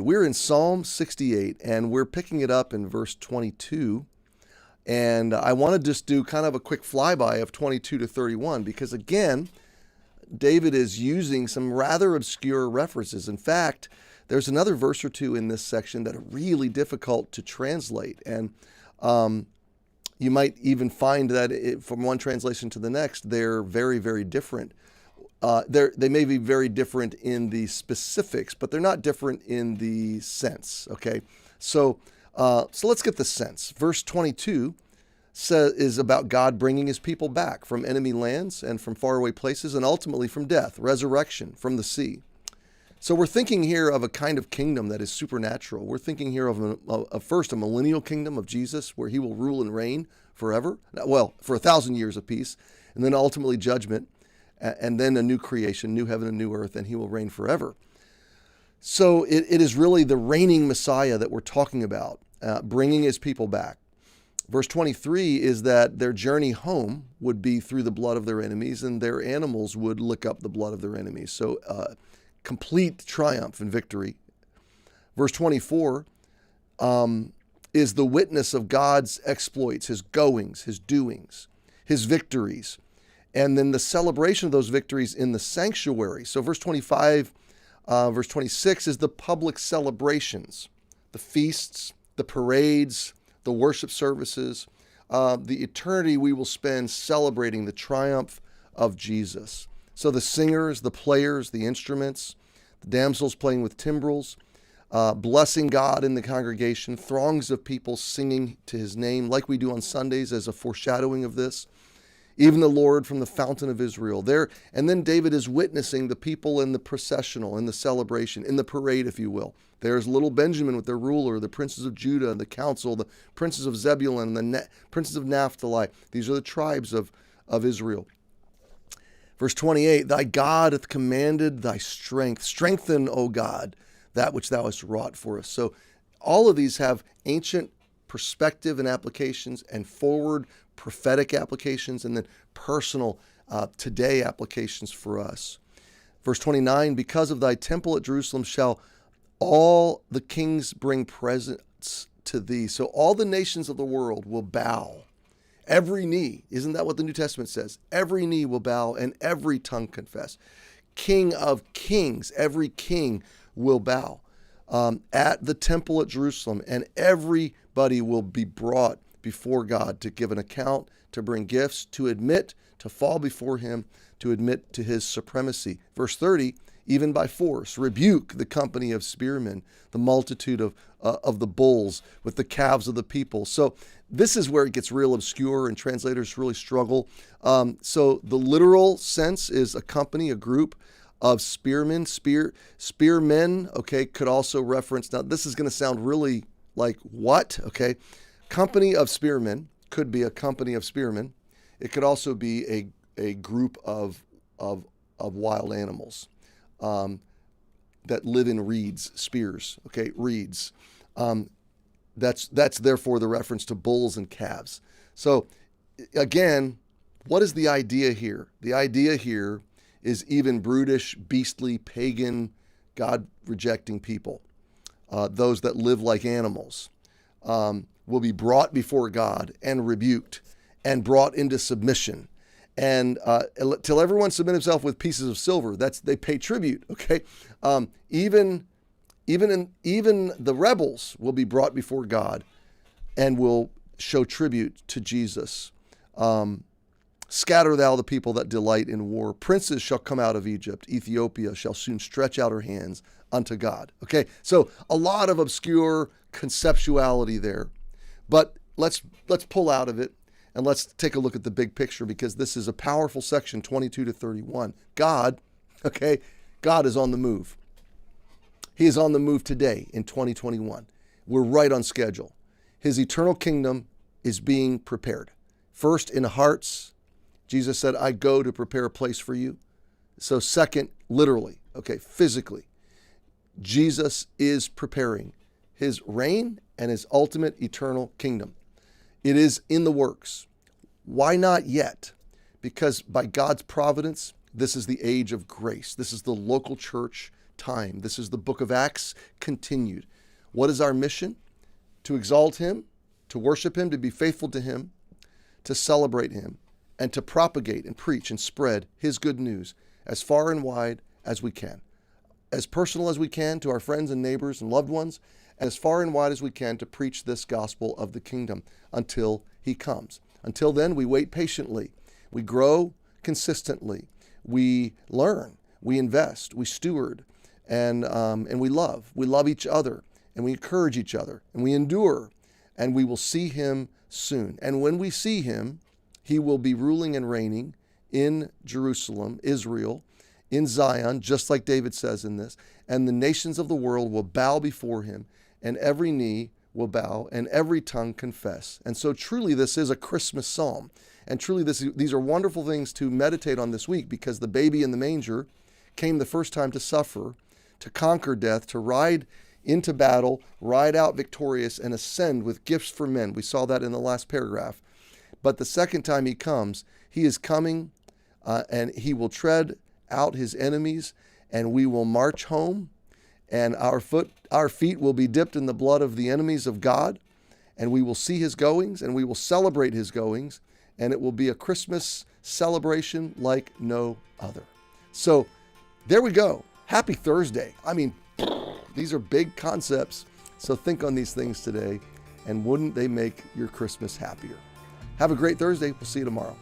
We're in Psalm 68, and we're picking it up in verse 22. And I want to just do kind of a quick flyby of 22 to 31, because again, David is using some rather obscure references. In fact, there's another verse or two in this section that are really difficult to translate. And you might even find that from one translation to the next, they're very, very different. They may be very different in the specifics, but they're not different in the sense. Okay, so let's get the sense. Verse 22 is about God bringing his people back from enemy lands and from faraway places, and ultimately from death, resurrection from the sea. So we're thinking here of a kind of kingdom that is supernatural. We're thinking here of first a millennial kingdom of Jesus, where he will rule and reign forever, well, for 1,000 years of peace, and then ultimately judgment, and then a new creation, new heaven and new earth, and he will reign forever. So it is really the reigning Messiah that we're talking about, bringing his people back. Verse 23 is that their journey home would be through the blood of their enemies, and their animals would lick up the blood of their enemies. So complete triumph and victory. Verse 24 is the witness of God's exploits, his goings, his doings, his victories, and then the celebration of those victories in the sanctuary. So verse 25, verse 26 is the public celebrations, the feasts, the parades, the worship services, the eternity we will spend celebrating the triumph of Jesus. So the singers, the players, the instruments, the damsels playing with timbrels, blessing God in the congregation, throngs of people singing to his name like we do on Sundays as a foreshadowing of this. Even the Lord from the fountain of Israel. There, and then David is witnessing the people in the processional, in the celebration, in the parade, if you will. There's little Benjamin with their ruler, the princes of Judah and the council, the princes of Zebulun, the princes of Naphtali. These are the tribes of Israel. Verse 28, thy God hath commanded thy strength. Strengthen, O God, that which thou hast wrought for us. So all of these have ancient perspective and applications, and forward prophetic applications, and then personal today applications for us. Verse 29, because of thy temple at Jerusalem shall all the kings bring presents to thee. So all the nations of the world will bow. Every knee, isn't that what the New Testament says? Every knee will bow and every tongue confess. King of kings, every king will bow at the temple at Jerusalem, and everybody will be brought before God to give an account, to bring gifts, to admit, to fall before him, to admit to his supremacy. Verse 30, even by force, rebuke the company of spearmen, the multitude of the bulls with the calves of the people. So this is where it gets real obscure and translators really struggle. So the literal sense is a company, a group of spearmen, spearmen, okay, could also reference, now this is going to sound really like what, okay? Company of spearmen could be a company of spearmen. It could also be a group of wild animals that live in reeds, spears, okay, reeds. That's therefore the reference to bulls and calves. So again, what is the idea here? The idea here is even brutish, beastly, pagan, God-rejecting people, those that live like animals, will be brought before God and rebuked and brought into submission. And till everyone submit himself with pieces of silver, they pay tribute. Okay, even the rebels will be brought before God and will show tribute to Jesus. Scatter thou the people that delight in war. Princes shall come out of Egypt. Ethiopia shall soon stretch out her hands unto God. Okay, so a lot of obscure conceptuality there. But let's pull out of it and let's take a look at the big picture, because this is a powerful section, 22 to 31. God is on the move. He is on the move today in 2021. We're right on schedule. His eternal kingdom is being prepared. First, in hearts. Jesus said, I go to prepare a place for you. So second, literally, physically, Jesus is preparing his reign and his ultimate eternal kingdom. It is in the works. Why not yet? Because by God's providence, this is the age of grace. This is the local church time. This is the book of Acts continued. What is our mission? To exalt him, to worship him, to be faithful to him, to celebrate him, and to propagate and preach and spread his good news as far and wide as we can. As personal as we can to our friends and neighbors and loved ones, and as far and wide as we can to preach this gospel of the kingdom until he comes. Until then, we wait patiently. We grow consistently. We learn. We invest. We steward. And we love. We love each other. And we encourage each other. And we endure. And we will see him soon. And when we see him, he will be ruling and reigning in Jerusalem, Israel, in Zion, just like David says in this. And the nations of the world will bow before him, and every knee will bow, and every tongue confess. And so truly this is a Christmas psalm. And truly these are wonderful things to meditate on this week, because the baby in the manger came the first time to suffer, to conquer death, to ride into battle, ride out victorious, and ascend with gifts for men. We saw that in the last paragraph. But the second time he comes, he is coming and he will tread out his enemies, and we will march home, and our feet will be dipped in the blood of the enemies of God, and we will see his goings, and we will celebrate his goings, and it will be a Christmas celebration like no other. So there we go. Happy Thursday. I mean, these are big concepts. So think on these things today, and wouldn't they make your Christmas happier? Have a great Thursday. We'll see you tomorrow.